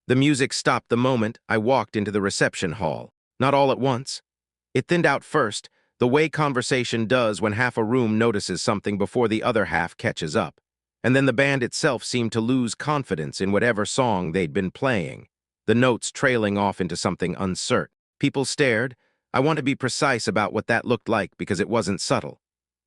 The music stopped the moment I walked into the reception hall. Not all at once. It thinned out first, the way conversation does when half a room notices something before the other half catches up. And then the band itself seemed to lose confidence in whatever song they'd been playing, the notes trailing off into something uncertain. People stared. I want to be precise about what that looked like because it wasn't subtle.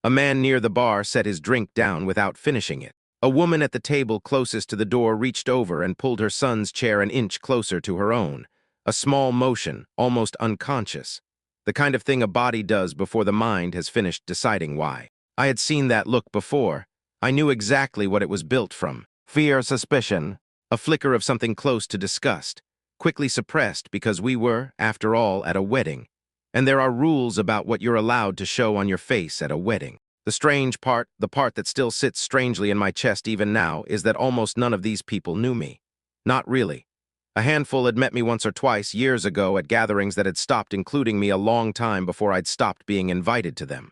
A man near the bar set his drink down without finishing it. A woman at the table closest to the door reached over and pulled her son's chair an inch closer to her own. A small motion, almost unconscious. The kind of thing a body does before the mind has finished deciding why. I had seen that look before. I knew exactly what it was built from. Fear, suspicion, a flicker of something close to disgust, quickly suppressed because we were, after all, at a wedding. And there are rules about what you're allowed to show on your face at a wedding. The strange part, the part that still sits strangely in my chest even now, is that almost none of these people knew me. Not really. A handful had met me once or twice years ago at gatherings that had stopped including me a long time before I'd stopped being invited to them.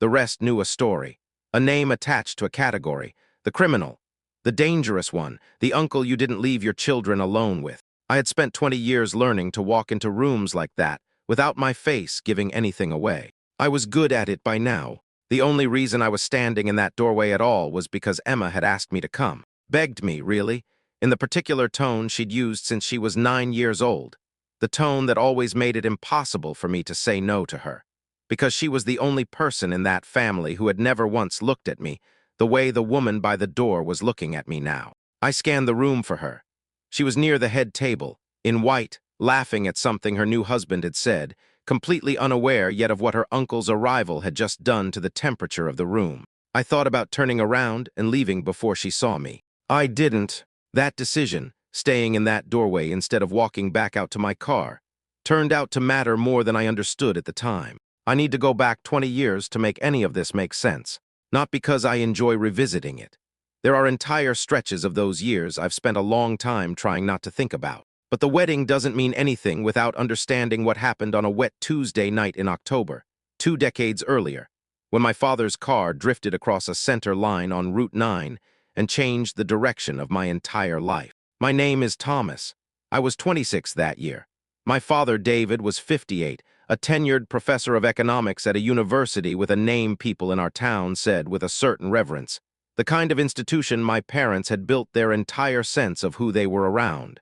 The rest knew a story, a name attached to a category, the criminal, the dangerous one, the uncle you didn't leave your children alone with. I had spent 20 years learning to walk into rooms like that, without my face giving anything away. I was good at it by now. The only reason I was standing in that doorway at all was because Emma had asked me to come. Begged me, really, in the particular tone she'd used since she was 9 years old. The tone that always made it impossible for me to say no to her. Because she was the only person in that family who had never once looked at me, the way the woman by the door was looking at me now. I scanned the room for her. She was near the head table, in white, laughing at something her new husband had said, completely unaware yet of what her uncle's arrival had just done to the temperature of the room. I thought about turning around and leaving before she saw me. I didn't. That decision, staying in that doorway instead of walking back out to my car, turned out to matter more than I understood at the time. I need to go back 20 years to make any of this make sense, not because I enjoy revisiting it. There are entire stretches of those years I've spent a long time trying not to think about. But the wedding doesn't mean anything without understanding what happened on a wet Tuesday night in October, 2 decades earlier, when my father's car drifted across a center line on Route 9 and changed the direction of my entire life. My name is Thomas. I was 26 that year. My father, David, was 58, a tenured professor of economics at a university with a name people in our town said with a certain reverence, the kind of institution my parents had built their entire sense of who they were around.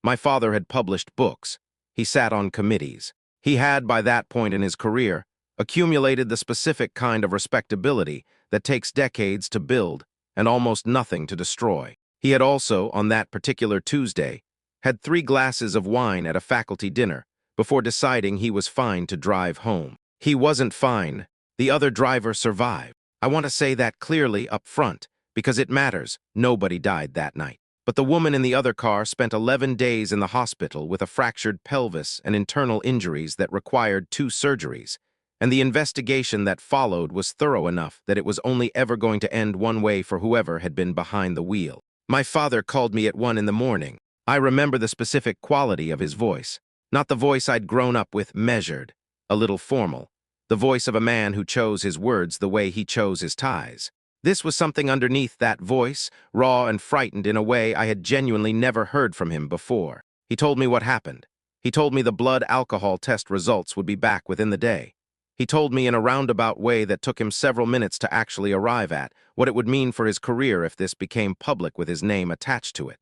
My father had published books. He sat on committees. He had, by that point in his career, accumulated the specific kind of respectability that takes decades to build and almost nothing to destroy. He had also, on that particular Tuesday, had 3 glasses of wine at a faculty dinner before deciding he was fine to drive home. He wasn't fine. The other driver survived. I want to say that clearly up front, because it matters. Nobody died that night. But the woman in the other car spent 11 days in the hospital with a fractured pelvis and internal injuries that required 2 surgeries, and the investigation that followed was thorough enough that it was only ever going to end one way for whoever had been behind the wheel. My father called me at 1 in the morning. I remember the specific quality of his voice. Not the voice I'd grown up with, measured, a little formal. The voice of a man who chose his words the way he chose his ties. This was something underneath that voice, raw and frightened in a way I had genuinely never heard from him before. He told me what happened. He told me the blood alcohol test results would be back within the day. He told me in a roundabout way that took him several minutes to actually arrive at what it would mean for his career if this became public with his name attached to it.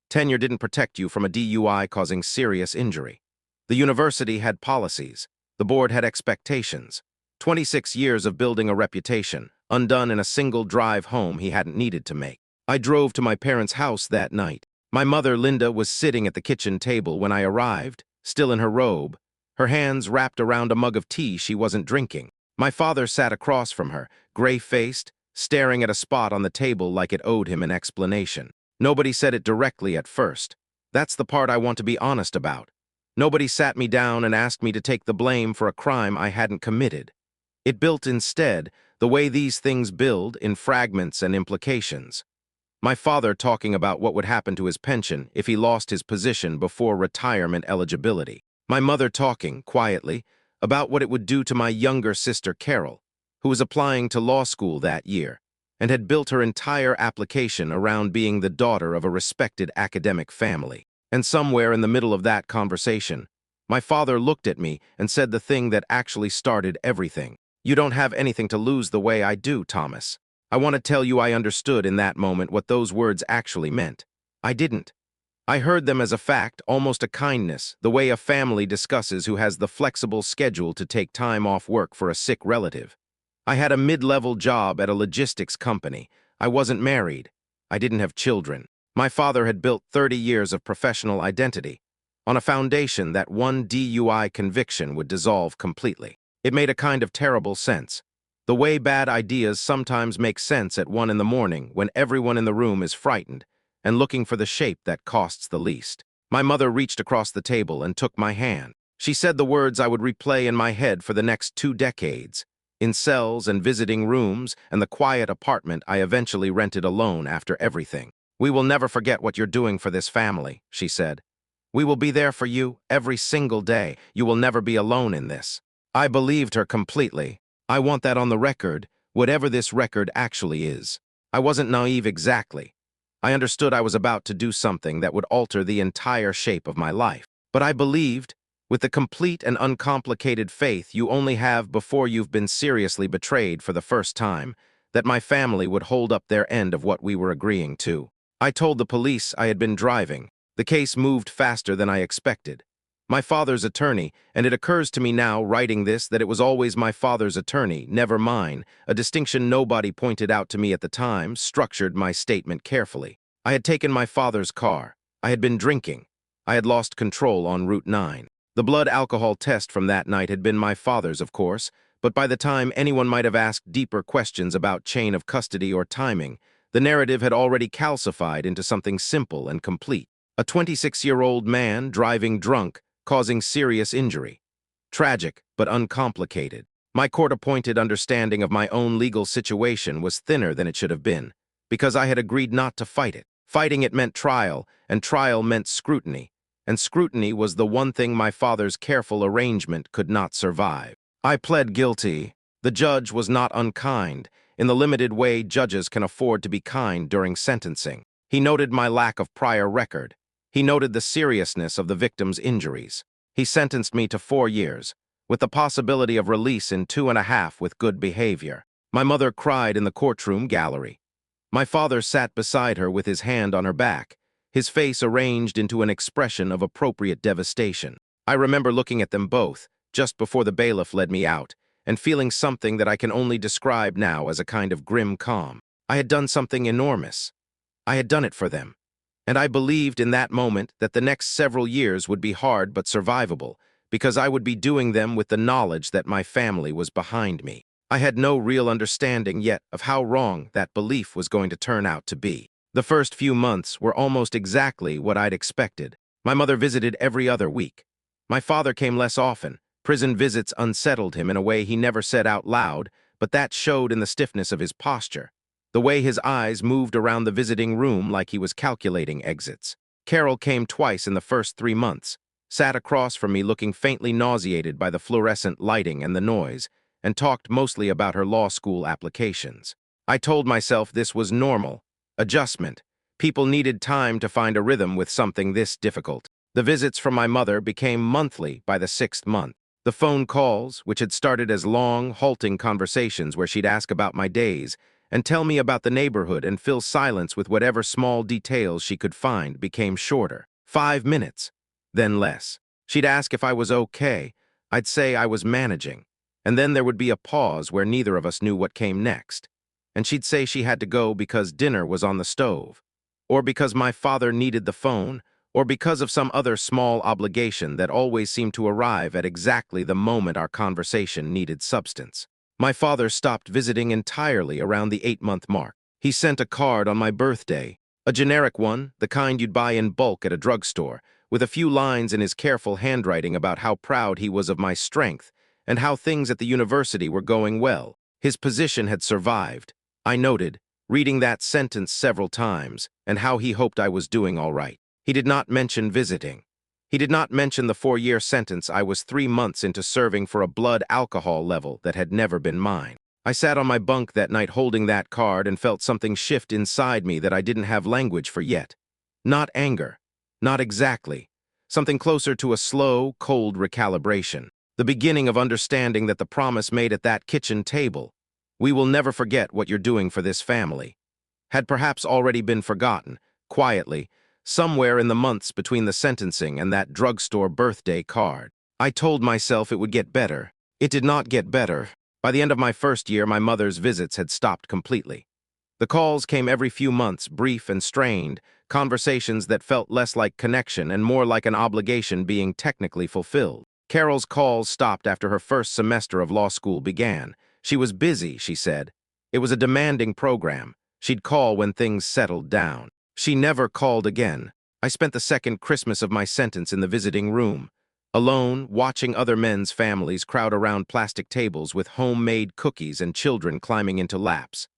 Tenure didn't protect you from a DUI causing serious injury. The university had policies. The board had expectations. 26 years of building a reputation, undone in a single drive home he hadn't needed to make. I drove to my parents' house that night. My mother, Linda, was sitting at the kitchen table when I arrived, still in her robe, her hands wrapped around a mug of tea she wasn't drinking. My father sat across from her, gray-faced, staring at a spot on the table like it owed him an explanation. Nobody said it directly at first. That's the part I want to be honest about. Nobody sat me down and asked me to take the blame for a crime I hadn't committed. It built instead the way these things build in fragments and implications. My father talking about what would happen to his pension if he lost his position before retirement eligibility. My mother talking, quietly, about what it would do to my younger sister Carol, who was applying to law school that year, and had built her entire application around being the daughter of a respected academic family. And somewhere in the middle of that conversation, my father looked at me and said the thing that actually started everything. "You don't have anything to lose the way I do, Thomas." I want to tell you I understood in that moment what those words actually meant. I didn't. I heard them as a fact, almost a kindness, the way a family discusses who has the flexible schedule to take time off work for a sick relative. I had a mid-level job at a logistics company. I wasn't married. I didn't have children. My father had built 30 years of professional identity on a foundation that one DUI conviction would dissolve completely. It made a kind of terrible sense. The way bad ideas sometimes make sense at 1 in the morning when everyone in the room is frightened and looking for the shape that costs the least. My mother reached across the table and took my hand. She said the words I would replay in my head for the next 2 decades, in cells and visiting rooms and the quiet apartment I eventually rented alone after everything. "We will never forget what you're doing for this family," she said. "We will be there for you every single day. You will never be alone in this." I believed her completely. I want that on the record, whatever this record actually is. I wasn't naive exactly. I understood I was about to do something that would alter the entire shape of my life. But I believed, with the complete and uncomplicated faith you only have before you've been seriously betrayed for the first time, that my family would hold up their end of what we were agreeing to. I told the police I had been driving. The case moved faster than I expected. My father's attorney, and it occurs to me now, writing this, that it was always my father's attorney, never mine, a distinction nobody pointed out to me at the time, structured my statement carefully. I had taken my father's car. I had been drinking. I had lost control on Route 9. The blood alcohol test from that night had been my father's, of course, but by the time anyone might have asked deeper questions about chain of custody or timing, the narrative had already calcified into something simple and complete. A 26-year-old man driving drunk, causing serious injury. Tragic, but uncomplicated. My court-appointed understanding of my own legal situation was thinner than it should have been, because I had agreed not to fight it. Fighting it meant trial, and trial meant scrutiny, and scrutiny was the one thing my father's careful arrangement could not survive. I pled guilty. The judge was not unkind, in the limited way judges can afford to be kind during sentencing. He noted my lack of prior record. He noted the seriousness of the victim's injuries. He sentenced me to 4 years, with the possibility of release in 2.5 with good behavior. My mother cried in the courtroom gallery. My father sat beside her with his hand on her back, his face arranged into an expression of appropriate devastation. I remember looking at them both, just before the bailiff led me out, and feeling something that I can only describe now as a kind of grim calm. I had done something enormous. I had done it for them. And I believed in that moment that the next several years would be hard but survivable, because I would be doing them with the knowledge that my family was behind me. I had no real understanding yet of how wrong that belief was going to turn out to be. The first few months were almost exactly what I'd expected. My mother visited every other week. My father came less often. Prison visits unsettled him in a way he never said out loud, but that showed in the stiffness of his posture, the way his eyes moved around the visiting room like he was calculating exits. Carol came twice in the first 3 months, sat across from me looking faintly nauseated by the fluorescent lighting and the noise, and talked mostly about her law school applications. I told myself this was normal, adjustment. People needed time to find a rhythm with something this difficult. The visits from my mother became monthly by the 6th month. The phone calls, which had started as long, halting conversations where she'd ask about my days and tell me about the neighborhood and fill silence with whatever small details she could find, became shorter. 5 minutes, then less. She'd ask if I was okay. I'd say I was managing. And then there would be a pause where neither of us knew what came next. And she'd say she had to go because dinner was on the stove, or because my father needed the phone, or because of some other small obligation that always seemed to arrive at exactly the moment our conversation needed substance. My father stopped visiting entirely around the 8-month mark. He sent a card on my birthday, a generic one, the kind you'd buy in bulk at a drugstore, with a few lines in his careful handwriting about how proud he was of my strength and how things at the university were going well. His position had survived, I noted, reading that sentence several times, and how he hoped I was doing all right. He did not mention visiting. He did not mention the 4-year sentence I was 3 months into serving for a blood alcohol level that had never been mine. I sat on my bunk that night holding that card and felt something shift inside me that I didn't have language for yet. Not anger, Not exactly. Something closer to a slow, cold recalibration. The beginning of understanding that the promise made at that kitchen table, "We will never forget what you're doing for this family," had perhaps already been forgotten, quietly, somewhere in the months between the sentencing and that drugstore birthday card. I told myself it would get better. It did not get better. By the end of my first year, my mother's visits had stopped completely. The calls came every few months, brief and strained, conversations that felt less like connection and more like an obligation being technically fulfilled. Carol's calls stopped after her first semester of law school began. She was busy, she said. It was a demanding program. She'd call when things settled down. She never called again. I spent the second Christmas of my sentence in the visiting room, alone, watching other men's families crowd around plastic tables with homemade cookies and children climbing into laps.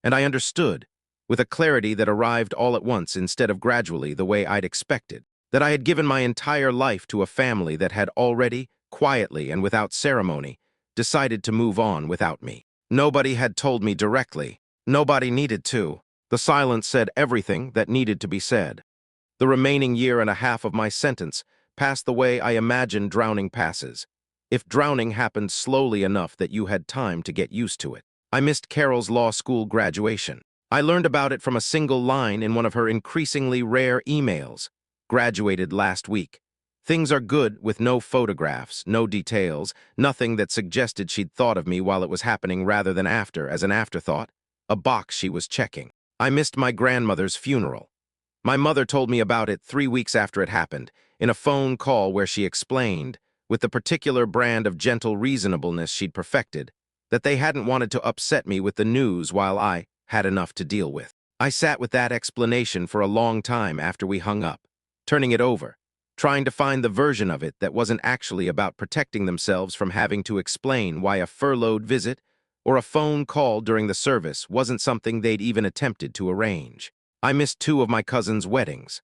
And I understood, with a clarity that arrived all at once instead of gradually the way I'd expected, that I had given my entire life to a family that had already, quietly and without ceremony, decided to move on without me. Nobody had told me directly. Nobody needed to. The silence said everything that needed to be said. The remaining year and a half of my sentence passed the way I imagined drowning passes, if drowning happened slowly enough that you had time to get used to it. I missed Carol's law school graduation. I learned about it from a single line in one of her increasingly rare emails. "Graduated last week. Things are good," with no photographs, no details, nothing that suggested she'd thought of me while it was happening rather than after, as an afterthought, a box she was checking. I missed my grandmother's funeral. My mother told me about it 3 weeks after it happened, in a phone call where she explained, with the particular brand of gentle reasonableness she'd perfected, that they hadn't wanted to upset me with the news while I had enough to deal with. I sat with that explanation for a long time after we hung up, turning it over, trying to find the version of it that wasn't actually about protecting themselves from having to explain why a furloughed visit or a phone call during the service wasn't something they'd even attempted to arrange. I missed 2 of my cousins' weddings.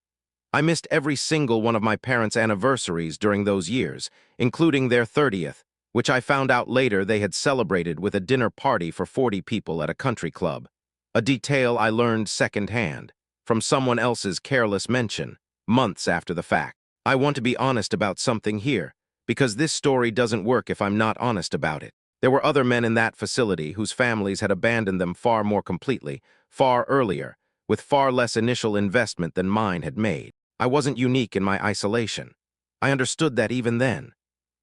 I missed every single one of my parents' anniversaries during those years, including their 30th, which I found out later they had celebrated with a dinner party for 40 people at a country club. A detail I learned secondhand, from someone else's careless mention, months after the fact. I want to be honest about something here, because this story doesn't work if I'm not honest about it. There were other men in that facility whose families had abandoned them far more completely, far earlier, with far less initial investment than mine had made. I wasn't unique in my isolation. I understood that even then.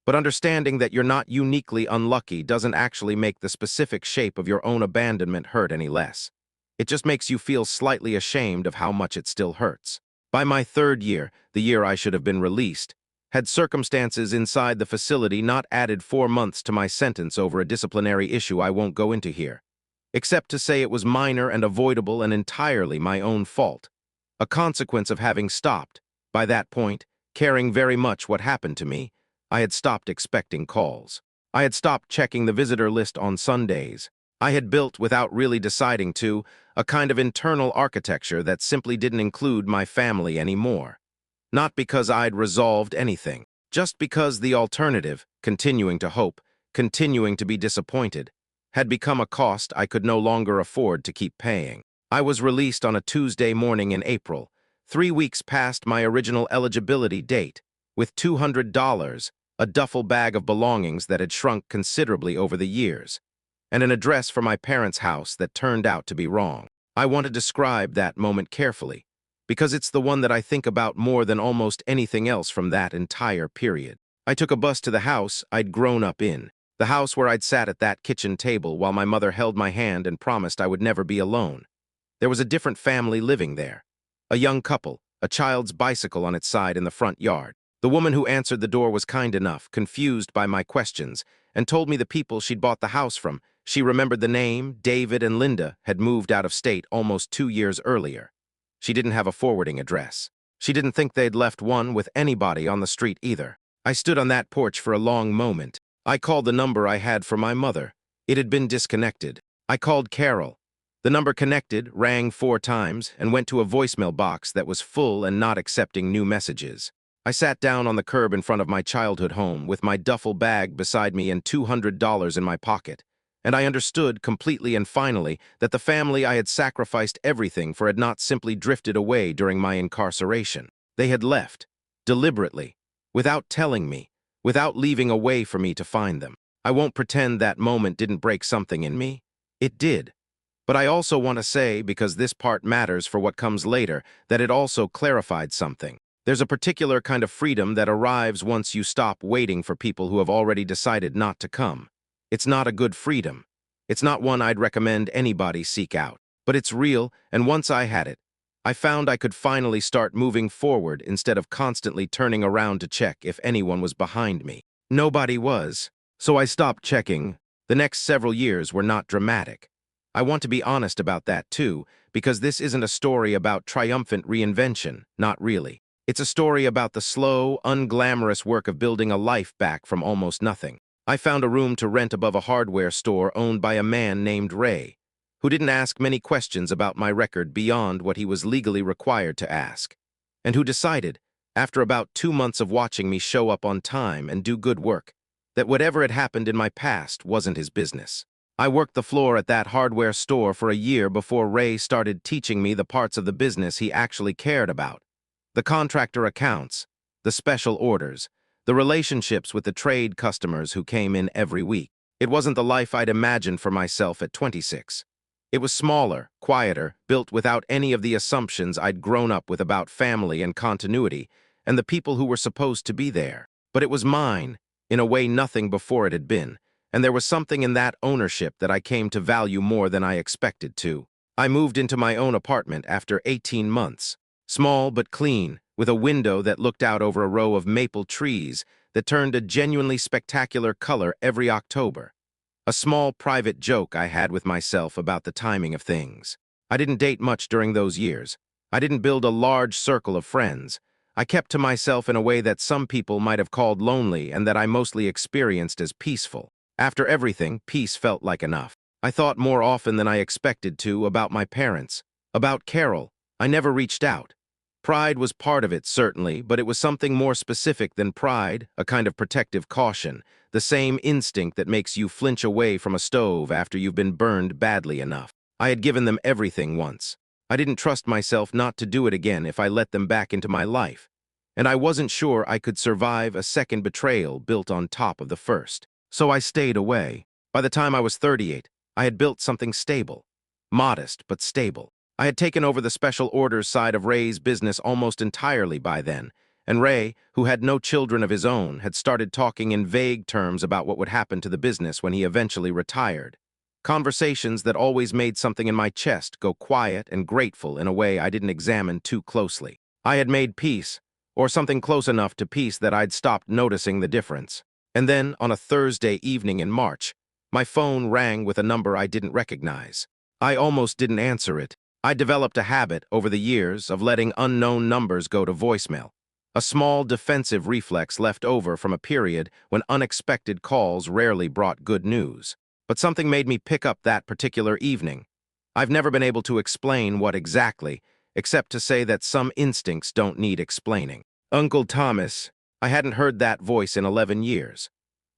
But understanding that you're not uniquely unlucky doesn't actually make the specific shape of your own abandonment hurt any less. It just makes you feel slightly ashamed of how much it still hurts. By my 3rd year, the year I should have been released, had circumstances inside the facility not added 4 months to my sentence over a disciplinary issue I won't go into here, except to say it was minor and avoidable and entirely my own fault, a consequence of having stopped, by that point, caring very much what happened to me. I had stopped expecting calls. I had stopped checking the visitor list on Sundays. I had built, without really deciding to, a kind of internal architecture that simply didn't include my family anymore. Not because I'd resolved anything, just because the alternative, continuing to hope, continuing to be disappointed, had become a cost I could no longer afford to keep paying. I was released on a Tuesday morning in April, 3 weeks past my original eligibility date, with $200, a duffel bag of belongings that had shrunk considerably over the years, and an address for my parents' house that turned out to be wrong. I want to describe that moment carefully, because it's the one that I think about more than almost anything else from that entire period. I took a bus to the house I'd grown up in, the house where I'd sat at that kitchen table while my mother held my hand and promised I would never be alone. There was a different family living there, a young couple, a child's bicycle on its side in the front yard. The woman who answered the door was kind enough, confused by my questions, and told me the people she'd bought the house from. She remembered the name. David and Linda had moved out of state almost 2 years earlier. She didn't have a forwarding address. She didn't think they'd left one with anybody on the street either. I stood on that porch for a long moment. I called the number I had for my mother. It had been disconnected. I called Carol. The number connected, rang 4 times, and went to a voicemail box that was full and not accepting new messages. I sat down on the curb in front of my childhood home with my duffel bag beside me and $200 in my pocket, and I understood completely and finally that the family I had sacrificed everything for had not simply drifted away during my incarceration. They had left, deliberately, without telling me, without leaving a way for me to find them. I won't pretend that moment didn't break something in me. It did. But I also want to say, because this part matters for what comes later, that it also clarified something. There's a particular kind of freedom that arrives once you stop waiting for people who have already decided not to come. It's not a good freedom. It's not one I'd recommend anybody seek out. But it's real, and once I had it, I found I could finally start moving forward instead of constantly turning around to check if anyone was behind me. Nobody was. So I stopped checking. The next several years were not dramatic. I want to be honest about that too, because this isn't a story about triumphant reinvention, not really. It's a story about the slow, unglamorous work of building a life back from almost nothing. I found a room to rent above a hardware store owned by a man named Ray, who didn't ask many questions about my record beyond what he was legally required to ask, and who decided, after about 2 months of watching me show up on time and do good work, that whatever had happened in my past wasn't his business. I worked the floor at that hardware store for a year before Ray started teaching me the parts of the business he actually cared about. The contractor accounts, the special orders, the relationships with the trade customers who came in every week. It wasn't the life I'd imagined for myself at 26. It was smaller, quieter, built without any of the assumptions I'd grown up with about family and continuity and the people who were supposed to be there. But it was mine, in a way nothing before it had been, and there was something in that ownership that I came to value more than I expected to. I moved into my own apartment after 18 months, small but clean, with a window that looked out over a row of maple trees that turned a genuinely spectacular color every October. A small private joke I had with myself about the timing of things. I didn't date much during those years. I didn't build a large circle of friends. I kept to myself in a way that some people might have called lonely and that I mostly experienced as peaceful. After everything, peace felt like enough. I thought more often than I expected to about my parents, about Carol. I never reached out. Pride was part of it, certainly, but it was something more specific than pride, a kind of protective caution, the same instinct that makes you flinch away from a stove after you've been burned badly enough. I had given them everything once. I didn't trust myself not to do it again if I let them back into my life. And I wasn't sure I could survive a second betrayal built on top of the first. So I stayed away. By the time I was 38, I had built something stable. Modest, but stable. I had taken over the special orders side of Ray's business almost entirely by then, and Ray, who had no children of his own, had started talking in vague terms about what would happen to the business when he eventually retired. Conversations that always made something in my chest go quiet and grateful in a way I didn't examine too closely. I had made peace, or something close enough to peace that I'd stopped noticing the difference. And then, on a Thursday evening in March, my phone rang with a number I didn't recognize. I almost didn't answer it. I developed a habit over the years of letting unknown numbers go to voicemail, a small defensive reflex left over from a period when unexpected calls rarely brought good news. But something made me pick up that particular evening. I've never been able to explain what exactly, except to say that some instincts don't need explaining. Uncle Thomas. I hadn't heard that voice in 11 years.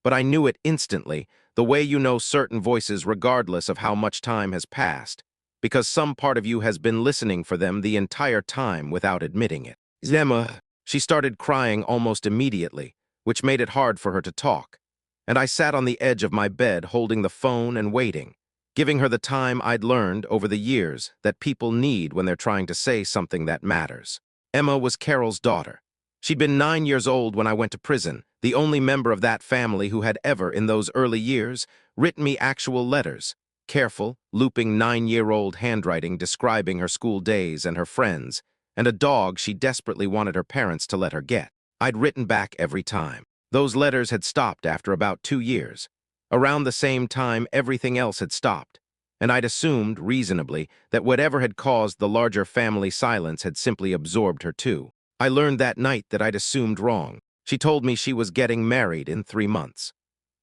But I knew it instantly, the way you know certain voices regardless of how much time has passed, because some part of you has been listening for them the entire time without admitting it. Zemma. She started crying almost immediately, which made it hard for her to talk. And I sat on the edge of my bed holding the phone and waiting, giving her the time I'd learned over the years that people need when they're trying to say something that matters. Emma was Carol's daughter. She'd been 9 years old when I went to prison, the only member of that family who had ever, in those early years, written me actual letters, careful, looping 9-year-old handwriting describing her school days and her friends, and a dog she desperately wanted her parents to let her get. I'd written back every time. Those letters had stopped after about 2 years. Around the same time, everything else had stopped, and I'd assumed, reasonably, that whatever had caused the larger family silence had simply absorbed her too. I learned that night that I'd assumed wrong. She told me she was getting married in 3 months.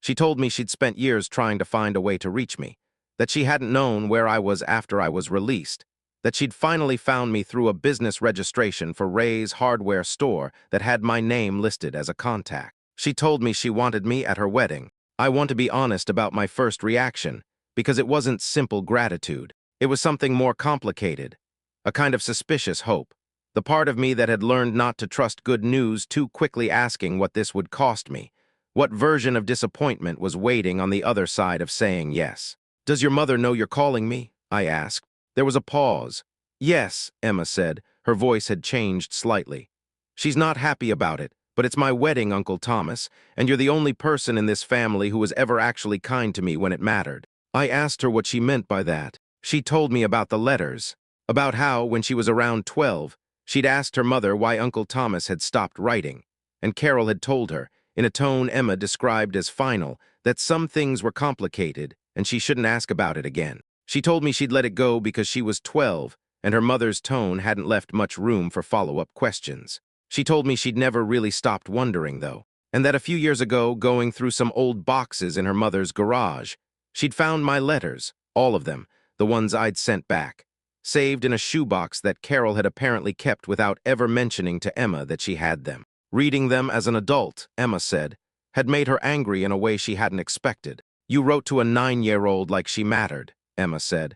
She told me she'd spent years trying to find a way to reach me, that she hadn't known where I was after I was released, that she'd finally found me through a business registration for Ray's hardware store that had my name listed as a contact. She told me she wanted me at her wedding. I want to be honest about my first reaction, because it wasn't simple gratitude. It was something more complicated, a kind of suspicious hope. The part of me that had learned not to trust good news too quickly, asking what this would cost me. What version of disappointment was waiting on the other side of saying yes? "Does your mother know you're calling me?" I asked. There was a pause. "Yes," Emma said. Her voice had changed slightly. "She's not happy about it, but it's my wedding, Uncle Thomas, and you're the only person in this family who was ever actually kind to me when it mattered." I asked her what she meant by that. She told me about the letters, about how, when she was around 12, she'd asked her mother why Uncle Thomas had stopped writing, and Carol had told her, in a tone Emma described as final, that some things were complicated and she shouldn't ask about it again. She told me she'd let it go because she was 12, and her mother's tone hadn't left much room for follow-up questions. She told me she'd never really stopped wondering, though, and that a few years ago, going through some old boxes in her mother's garage, she'd found my letters, all of them, the ones I'd sent back, saved in a shoebox that Carol had apparently kept without ever mentioning to Emma that she had them. Reading them as an adult, Emma said, had made her angry in a way she hadn't expected. "You wrote to a 9-year-old like she mattered," Emma said.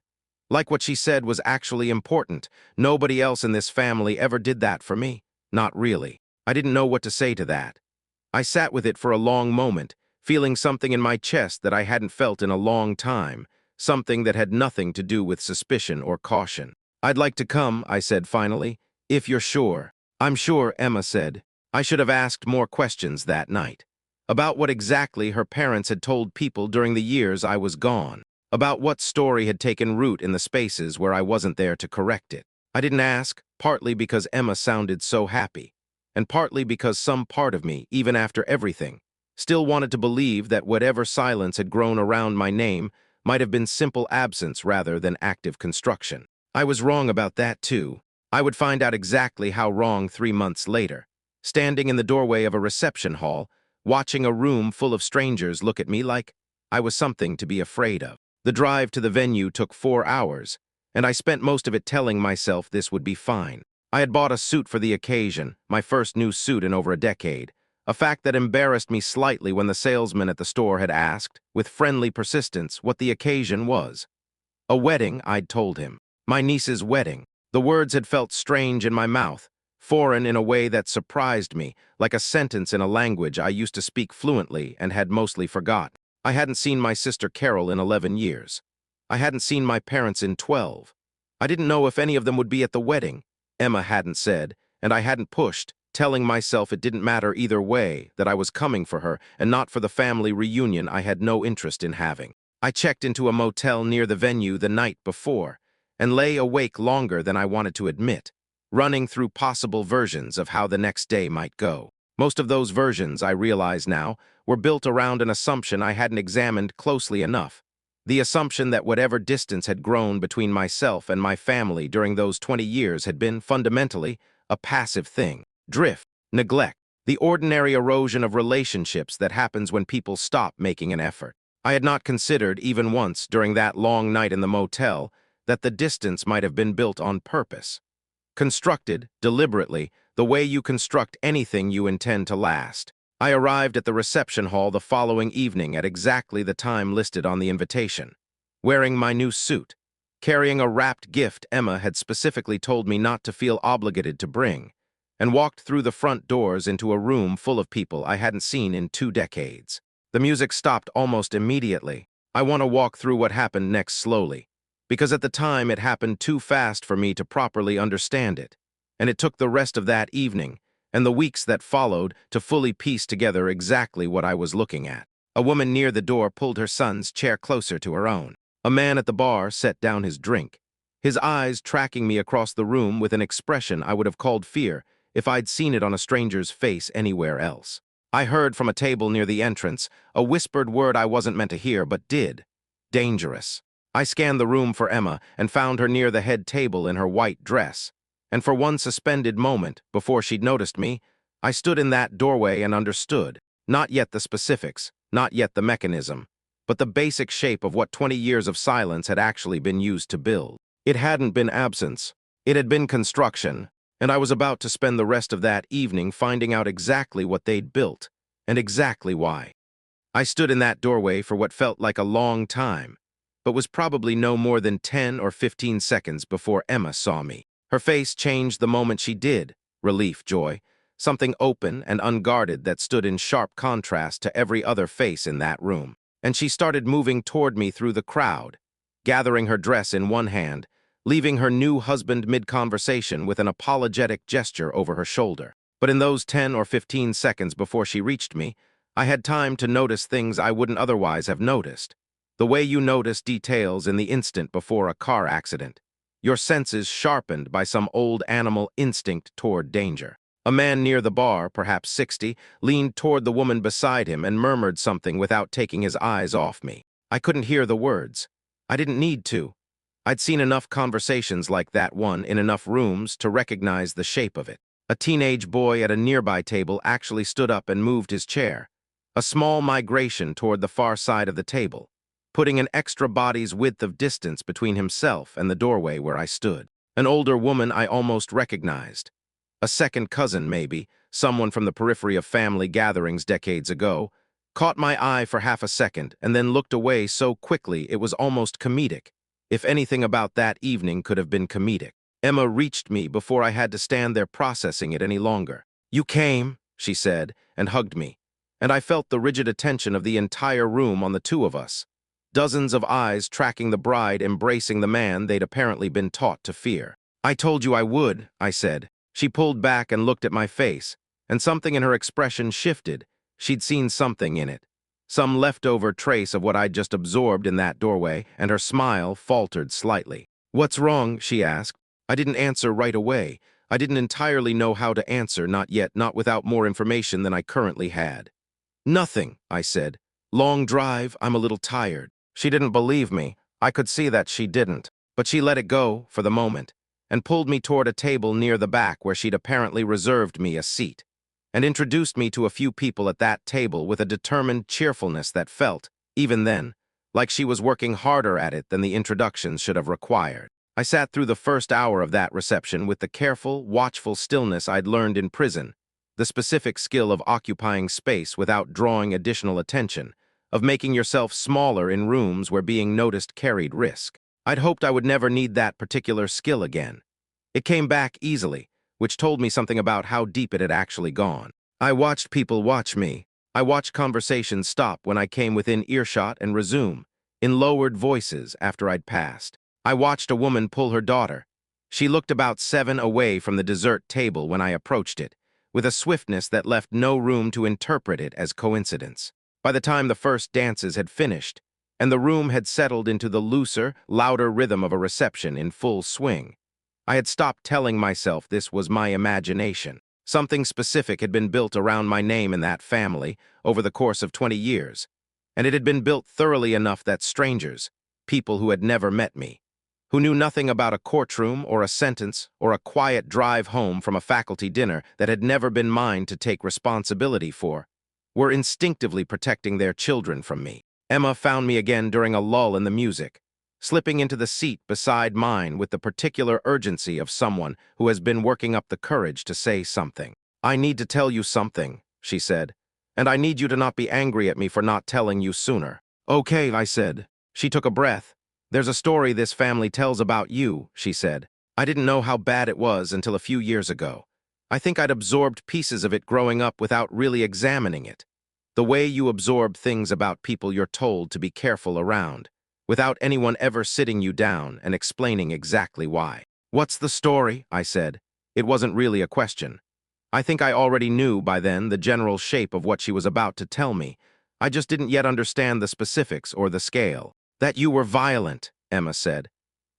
"Like what she said was actually important. Nobody else in this family ever did that for me. Not really." I didn't know what to say to that. I sat with it for a long moment, feeling something in my chest that I hadn't felt in a long time, something that had nothing to do with suspicion or caution. "I'd like to come," I said finally, "if you're sure." "I'm sure," Emma said. I should have asked more questions that night. About what exactly her parents had told people during the years I was gone. About what story had taken root in the spaces where I wasn't there to correct it. I didn't ask, partly because Emma sounded so happy, and partly because some part of me, even after everything, still wanted to believe that whatever silence had grown around my name might have been simple absence rather than active construction. I was wrong about that too. I would find out exactly how wrong 3 months later, standing in the doorway of a reception hall, watching a room full of strangers look at me like I was something to be afraid of. The drive to the venue took 4 hours, and I spent most of it telling myself this would be fine. I had bought a suit for the occasion, my first new suit in over a decade, a fact that embarrassed me slightly when the salesman at the store had asked, with friendly persistence, what the occasion was. "A wedding," I'd told him. "My niece's wedding." The words had felt strange in my mouth, foreign in a way that surprised me, like a sentence in a language I used to speak fluently and had mostly forgotten. I hadn't seen my sister Carol in 11 years. I hadn't seen my parents in 12. I didn't know if any of them would be at the wedding. Emma hadn't said, and I hadn't pushed, telling myself it didn't matter either way, that I was coming for her and not for the family reunion I had no interest in having. I checked into a motel near the venue the night before and lay awake longer than I wanted to admit, running through possible versions of how the next day might go. Most of those versions, I realize now, were built around an assumption I hadn't examined closely enough. The assumption that whatever distance had grown between myself and my family during those 20 years had been, fundamentally, a passive thing. Drift, neglect, the ordinary erosion of relationships that happens when people stop making an effort. I had not considered, even once during that long night in the motel, that the distance might have been built on purpose. Constructed, deliberately, the way you construct anything you intend to last. I arrived at the reception hall the following evening at exactly the time listed on the invitation, wearing my new suit, carrying a wrapped gift Emma had specifically told me not to feel obligated to bring, and walked through the front doors into a room full of people I hadn't seen in 2 decades. The music stopped almost immediately. I want to walk through what happened next slowly, because at the time it happened too fast for me to properly understand it, and it took the rest of that evening and the weeks that followed to fully piece together exactly what I was looking at. A woman near the door pulled her son's chair closer to her own. A man at the bar set down his drink, his eyes tracking me across the room with an expression I would have called fear if I'd seen it on a stranger's face anywhere else. I heard from a table near the entrance a whispered word I wasn't meant to hear but did. Dangerous. I scanned the room for Emma and found her near the head table in her white dress. And for one suspended moment, before she'd noticed me, I stood in that doorway and understood. Not yet the specifics, not yet the mechanism, but the basic shape of what 20 years of silence had actually been used to build. It hadn't been absence. It had been construction, and I was about to spend the rest of that evening finding out exactly what they'd built, and exactly why. I stood in that doorway for what felt like a long time, but was probably no more than 10 or 15 seconds before Emma saw me. Her face changed the moment she did. Relief, joy. Something open and unguarded that stood in sharp contrast to every other face in that room. And she started moving toward me through the crowd, gathering her dress in one hand, leaving her new husband mid-conversation with an apologetic gesture over her shoulder. But in those 10 or 15 seconds before she reached me, I had time to notice things I wouldn't otherwise have noticed. The way you notice details in the instant before a car accident. Your senses sharpened by some old animal instinct toward danger. A man near the bar, perhaps 60, leaned toward the woman beside him and murmured something without taking his eyes off me. I couldn't hear the words. I didn't need to. I'd seen enough conversations like that one in enough rooms to recognize the shape of it. A teenage boy at a nearby table actually stood up and moved his chair, a small migration toward the far side of the table, putting an extra body's width of distance between himself and the doorway where I stood. An older woman I almost recognized. A second cousin, maybe, someone from the periphery of family gatherings decades ago, caught my eye for half a second and then looked away so quickly it was almost comedic. If anything about that evening could have been comedic. Emma reached me before I had to stand there processing it any longer. "You came," she said, and hugged me, and I felt the rigid attention of the entire room on the two of us. Dozens of eyes tracking the bride embracing the man they'd apparently been taught to fear. "I told you I would," I said. She pulled back and looked at my face, and something in her expression shifted. She'd seen something in it. Some leftover trace of what I'd just absorbed in that doorway, and her smile faltered slightly. "What's wrong?" she asked. I didn't answer right away. I didn't entirely know how to answer, not yet, not without more information than I currently had. "Nothing," I said. "Long drive, I'm a little tired." She didn't believe me. I could see that she didn't. But she let it go, for the moment, and pulled me toward a table near the back where she'd apparently reserved me a seat, and introduced me to a few people at that table with a determined cheerfulness that felt, even then, like she was working harder at it than the introductions should have required. I sat through the first hour of that reception with the careful, watchful stillness I'd learned in prison, the specific skill of occupying space without drawing additional attention, of making yourself smaller in rooms where being noticed carried risk. I'd hoped I would never need that particular skill again. It came back easily, which told me something about how deep it had actually gone. I watched people watch me. I watched conversations stop when I came within earshot and resume, in lowered voices after I'd passed. I watched a woman pull her daughter. She looked about 7 away from the dessert table when I approached it, with a swiftness that left no room to interpret it as coincidence. By the time the first dances had finished, and the room had settled into the looser, louder rhythm of a reception in full swing, I had stopped telling myself this was my imagination. Something specific had been built around my name in that family over the course of 20 years, and it had been built thoroughly enough that strangers, people who had never met me, who knew nothing about a courtroom or a sentence or a quiet drive home from a faculty dinner that had never been mine to take responsibility for, were instinctively protecting their children from me. Emma found me again during a lull in the music, slipping into the seat beside mine with the particular urgency of someone who has been working up the courage to say something. "I need to tell you something," she said, "and I need you to not be angry at me for not telling you sooner." "Okay," I said. She took a breath. "There's a story this family tells about you," she said. "I didn't know how bad it was until a few years ago. I think I'd absorbed pieces of it growing up without really examining it. The way you absorb things about people you're told to be careful around, without anyone ever sitting you down and explaining exactly why." "What's the story?" I said. It wasn't really a question. I think I already knew by then the general shape of what she was about to tell me. I just didn't yet understand the specifics or the scale. "That you were violent," Emma said.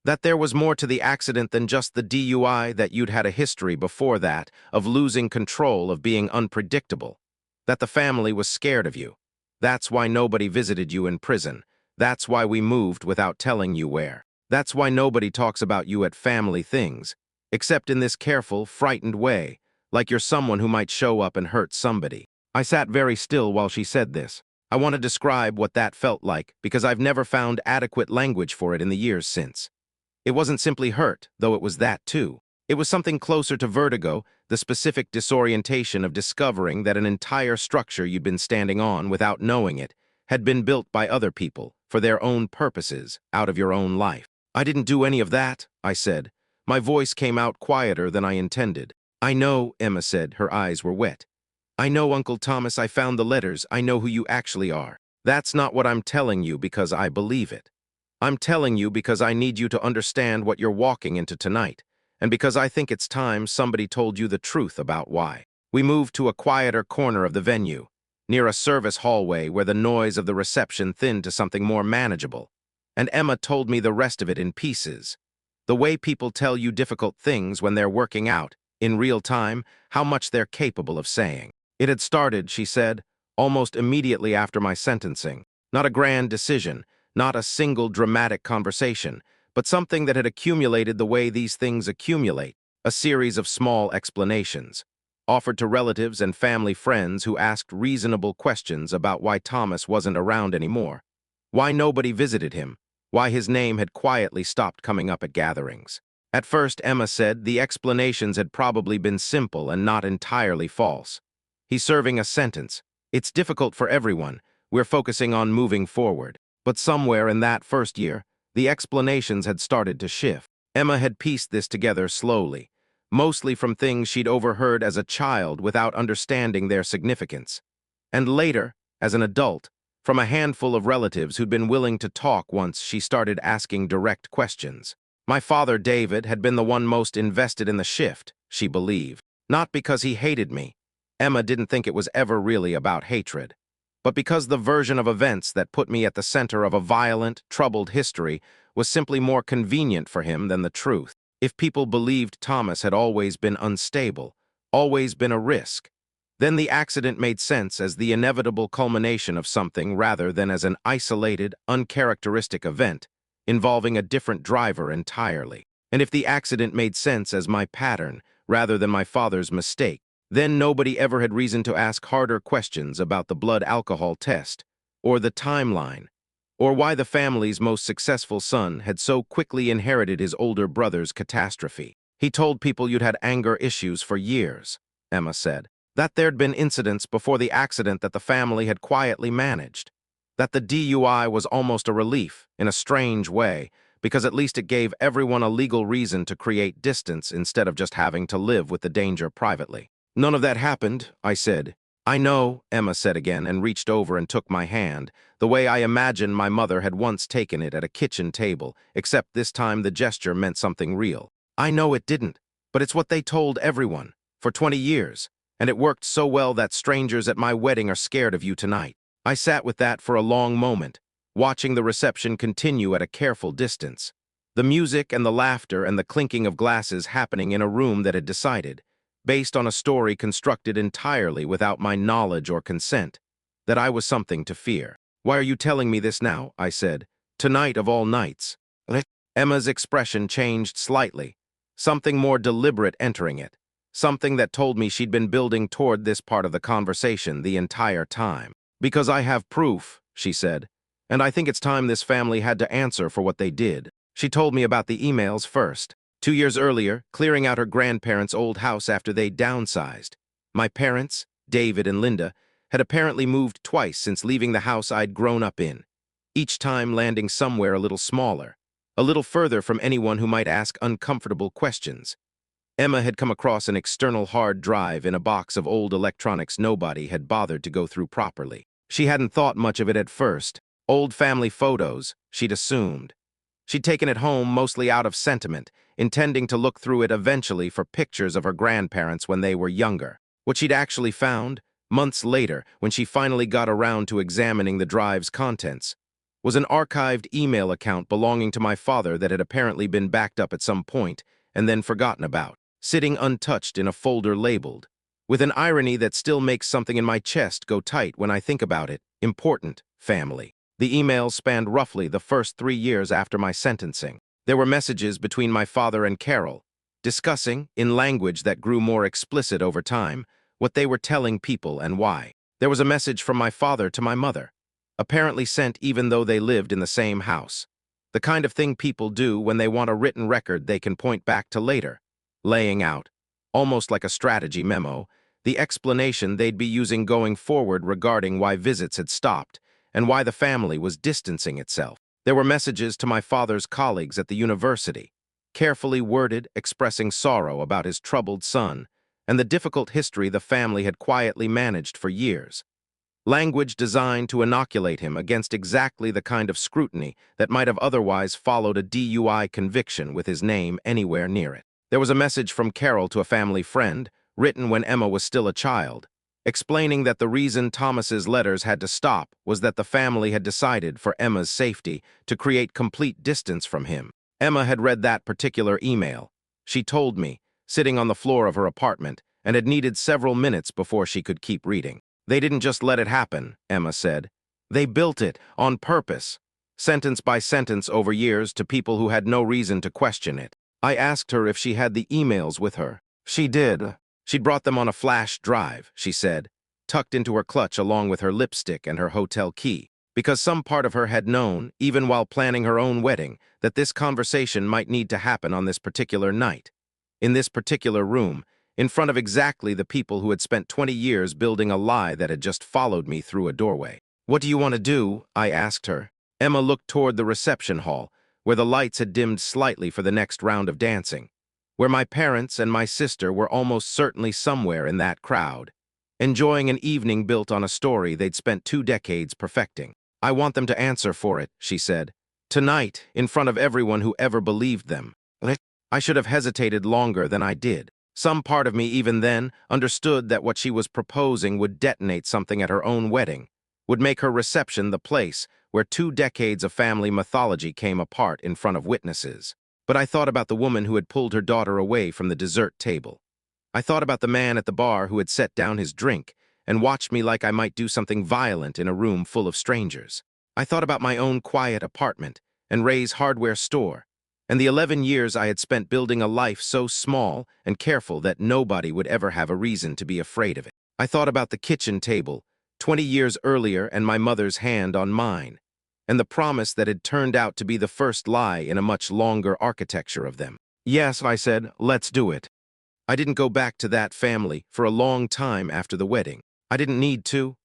"That there was more to the accident than just the DUI, that you'd had a history before that of losing control, of being unpredictable. That the family was scared of you. That's why nobody visited you in prison. That's why we moved without telling you where. That's why nobody talks about you at family things, except in this careful, frightened way, like you're someone who might show up and hurt somebody." I sat very still while she said this. I want to describe what that felt like because I've never found adequate language for it in the years since. It wasn't simply hurt, though it was that too. It was something closer to vertigo, the specific disorientation of discovering that an entire structure you'd been standing on without knowing it had been built by other people, for their own purposes, out of your own life. "I didn't do any of that," I said, My voice came out quieter than I intended. "I know," Emma said. Her eyes were wet. "I know, Uncle Thomas, I found the letters. I know who you actually are. That's not what I'm telling you because I believe it. I'm telling you because I need you to understand what you're walking into tonight, and because I think it's time somebody told you the truth about why." We moved to a quieter corner of the venue, near a service hallway where the noise of the reception thinned to something more manageable, and Emma told me the rest of it in pieces. The way people tell you difficult things when they're working out, in real time, how much they're capable of saying. It had started, she said, almost immediately after my sentencing. Not a grand decision, not a single dramatic conversation, but something that had accumulated the way these things accumulate, a series of small explanations, offered to relatives and family friends who asked reasonable questions about why Thomas wasn't around anymore, why nobody visited him, why his name had quietly stopped coming up at gatherings. At first, Emma said, the explanations had probably been simple and not entirely false. He's serving a sentence. It's difficult for everyone. We're focusing on moving forward. But somewhere in that first year, the explanations had started to shift. Emma had pieced this together slowly, mostly from things she'd overheard as a child without understanding their significance. And later, as an adult, from a handful of relatives who'd been willing to talk once she started asking direct questions. My father, David, had been the one most invested in the shift, she believed. Not because he hated me. Emma didn't think it was ever really about hatred, but because the version of events that put me at the center of a violent, troubled history was simply more convenient for him than the truth. If people believed Thomas had always been unstable, always been a risk, then the accident made sense as the inevitable culmination of something rather than as an isolated, uncharacteristic event involving a different driver entirely. And if the accident made sense as my pattern rather than my father's mistake, then nobody ever had reason to ask harder questions about the blood alcohol test, or the timeline, or why the family's most successful son had so quickly inherited his older brother's catastrophe. He told people you'd had anger issues for years, Emma said, that there'd been incidents before the accident that the family had quietly managed, that the DUI was almost a relief, in a strange way, because at least it gave everyone a legal reason to create distance instead of just having to live with the danger privately. None of that happened, I said. I know, Emma said again and reached over and took my hand, the way I imagine my mother had once taken it at a kitchen table, except this time the gesture meant something real. I know it didn't, but it's what they told everyone, for 20 years, and it worked so well that strangers at my wedding are scared of you tonight. I sat with that for a long moment, watching the reception continue at a careful distance, the music and the laughter and the clinking of glasses happening in a room that had decided, based on a story constructed entirely without my knowledge or consent, that I was something to fear. Why are you telling me this now? I said. Tonight of all nights. Emma's expression changed slightly, something more deliberate entering it, something that told me she'd been building toward this part of the conversation the entire time. Because I have proof, she said, and I think it's time this family had to answer for what they did. She told me about the emails first. 2 years earlier, clearing out her grandparents' old house after they downsized. My parents, David and Linda, had apparently moved twice since leaving the house I'd grown up in, each time landing somewhere a little smaller, a little further from anyone who might ask uncomfortable questions. Emma had come across an external hard drive in a box of old electronics nobody had bothered to go through properly. She hadn't thought much of it at first. Old family photos, she'd assumed. She'd taken it home mostly out of sentiment, intending to look through it eventually for pictures of her grandparents when they were younger. What she'd actually found, months later, when she finally got around to examining the drive's contents, was an archived email account belonging to my father that had apparently been backed up at some point and then forgotten about, sitting untouched in a folder labeled, with an irony that still makes something in my chest go tight when I think about it, important, family. The emails spanned roughly the first 3 years after my sentencing. There were messages between my father and Carol, discussing, in language that grew more explicit over time, what they were telling people and why. There was a message from my father to my mother, apparently sent even though they lived in the same house. The kind of thing people do when they want a written record they can point back to later, laying out, almost like a strategy memo, the explanation they'd be using going forward regarding why visits had stopped and why the family was distancing itself. There were messages to my father's colleagues at the university, carefully worded, expressing sorrow about his troubled son and the difficult history the family had quietly managed for years. Language designed to inoculate him against exactly the kind of scrutiny that might have otherwise followed a DUI conviction with his name anywhere near it. There was a message from Carol to a family friend, written when Emma was still a child, explaining that the reason Thomas's letters had to stop was that the family had decided, for Emma's safety, to create complete distance from him. Emma had read that particular email. She told me, sitting on the floor of her apartment, and had needed several minutes before she could keep reading. They didn't just let it happen, Emma said. They built it on purpose, sentence by sentence over years to people who had no reason to question it. I asked her if she had the emails with her. She did. She'd brought them on a flash drive, she said, tucked into her clutch along with her lipstick and her hotel key, because some part of her had known, even while planning her own wedding, that this conversation might need to happen on this particular night, in this particular room, in front of exactly the people who had spent 20 years building a lie that had just followed me through a doorway. "What do you want to do?" I asked her. Emma looked toward the reception hall, where the lights had dimmed slightly for the next round of dancing, where my parents and my sister were almost certainly somewhere in that crowd, enjoying an evening built on a story they'd spent 2 decades perfecting. "I want them to answer for it," she said. "Tonight, in front of everyone who ever believed them." I should have hesitated longer than I did. Some part of me, even then, understood that what she was proposing would detonate something at her own wedding, would make her reception the place where 2 decades of family mythology came apart in front of witnesses. But I thought about the woman who had pulled her daughter away from the dessert table. I thought about the man at the bar who had set down his drink and watched me like I might do something violent in a room full of strangers. I thought about my own quiet apartment and Ray's hardware store, and the 11 years I had spent building a life so small and careful that nobody would ever have a reason to be afraid of it. I thought about the kitchen table, 20 years earlier, and my mother's hand on mine, and the promise that had turned out to be the first lie in a much longer architecture of them. "Yes," I said, "let's do it." I didn't go back to that family for a long time after the wedding. I didn't need to.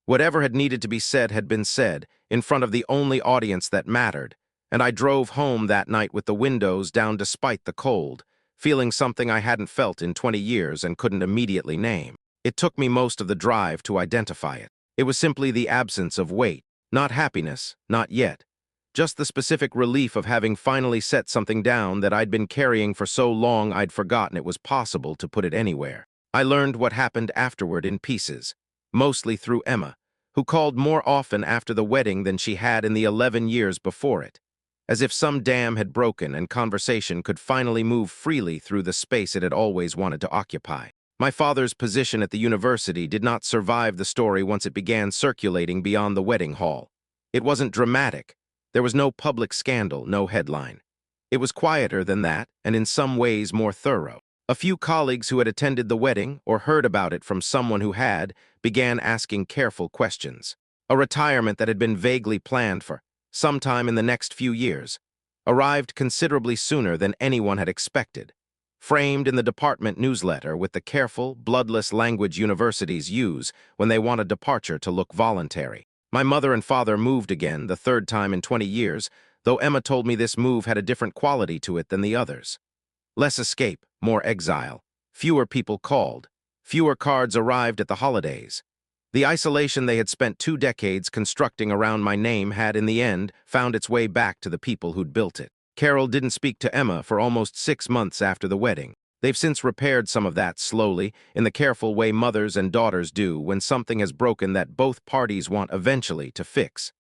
Whatever had needed to be said had been said, in front of the only audience that mattered, and I drove home that night with the windows down despite the cold, feeling something I hadn't felt in 20 years and couldn't immediately name. It took me most of the drive to identify it. It was simply the absence of weight, not happiness, not yet. Just the specific relief of having finally set something down that I'd been carrying for so long I'd forgotten it was possible to put it anywhere. I learned what happened afterward in pieces, mostly through Emma, who called more often after the wedding than she had in the 11 years before it, as if some dam had broken and conversation could finally move freely through the space it had always wanted to occupy. My father's position at the university did not survive the story once it began circulating beyond the wedding hall. It wasn't dramatic. There was no public scandal, no headline. It was quieter than that, and in some ways more thorough. A few colleagues who had attended the wedding, or heard about it from someone who had, began asking careful questions. A retirement that had been vaguely planned for sometime in the next few years arrived considerably sooner than anyone had expected, framed in the department newsletter with the careful, bloodless language universities use when they want a departure to look voluntary. My mother and father moved again, the 3rd time in 20 years, though Emma told me this move had a different quality to it than the others. Less escape, more exile. Fewer people called. Fewer cards arrived at the holidays. The isolation they had spent 2 decades constructing around my name had, in the end, found its way back to the people who'd built it. Carol didn't speak to Emma for almost 6 months after the wedding. They've since repaired some of that slowly, in the careful way mothers and daughters do when something has broken that both parties want eventually to fix.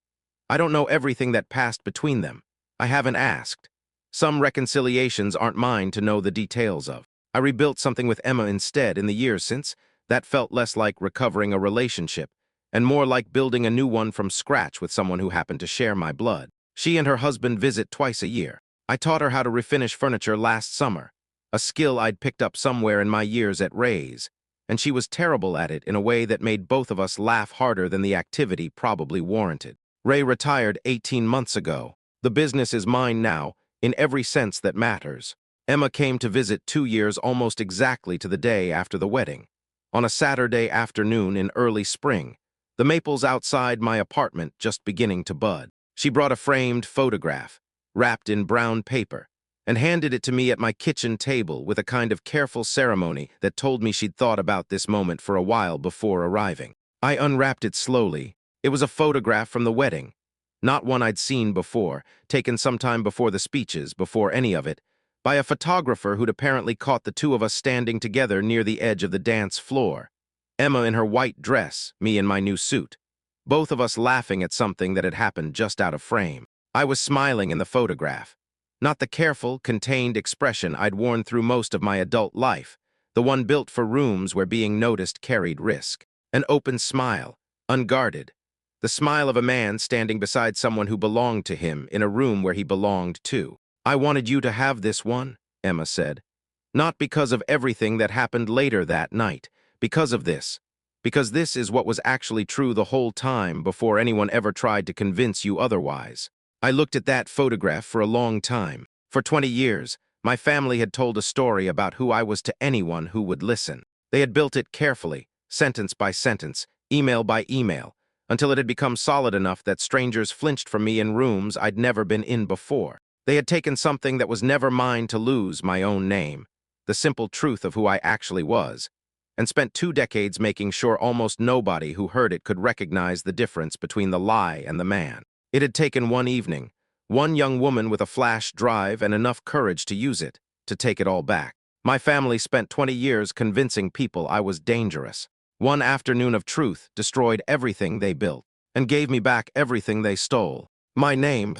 I don't know everything that passed between them. I haven't asked. Some reconciliations aren't mine to know the details of. I rebuilt something with Emma instead in the years since. That felt less like recovering a relationship, and more like building a new one from scratch with someone who happened to share my blood. She and her husband visit twice a year. I taught her how to refinish furniture last summer, a skill I'd picked up somewhere in my years at Ray's, and she was terrible at it in a way that made both of us laugh harder than the activity probably warranted. Ray retired 18 months ago. The business is mine now, in every sense that matters. Emma came to visit 2 years almost exactly to the day after the wedding, on a Saturday afternoon in early spring, the maples outside my apartment just beginning to bud. She brought a framed photograph, wrapped in brown paper, and handed it to me at my kitchen table with a kind of careful ceremony that told me she'd thought about this moment for a while before arriving. I unwrapped it slowly. It was a photograph from the wedding. Not one I'd seen before, taken sometime before the speeches, before any of it, by a photographer who'd apparently caught the two of us standing together near the edge of the dance floor. Emma in her white dress, me in my new suit. Both of us laughing at something that had happened just out of frame. I was smiling in the photograph. Not the careful, contained expression I'd worn through most of my adult life, the one built for rooms where being noticed carried risk. An open smile, unguarded. The smile of a man standing beside someone who belonged to him in a room where he belonged too. "I wanted you to have this one," Emma said. "Not because of everything that happened later that night, because of this. Because this is what was actually true the whole time before anyone ever tried to convince you otherwise." I looked at that photograph for a long time. For 20 years, my family had told a story about who I was to anyone who would listen. They had built it carefully, sentence by sentence, email by email, until it had become solid enough that strangers flinched from me in rooms I'd never been in before. They had taken something that was never mine to lose, my own name, the simple truth of who I actually was, and spent 2 decades making sure almost nobody who heard it could recognize the difference between the lie and the man. It had taken one evening, one young woman with a flash drive and enough courage to use it, to take it all back. My family spent 20 years convincing people I was dangerous. One afternoon of truth destroyed everything they built and gave me back everything they stole. My name,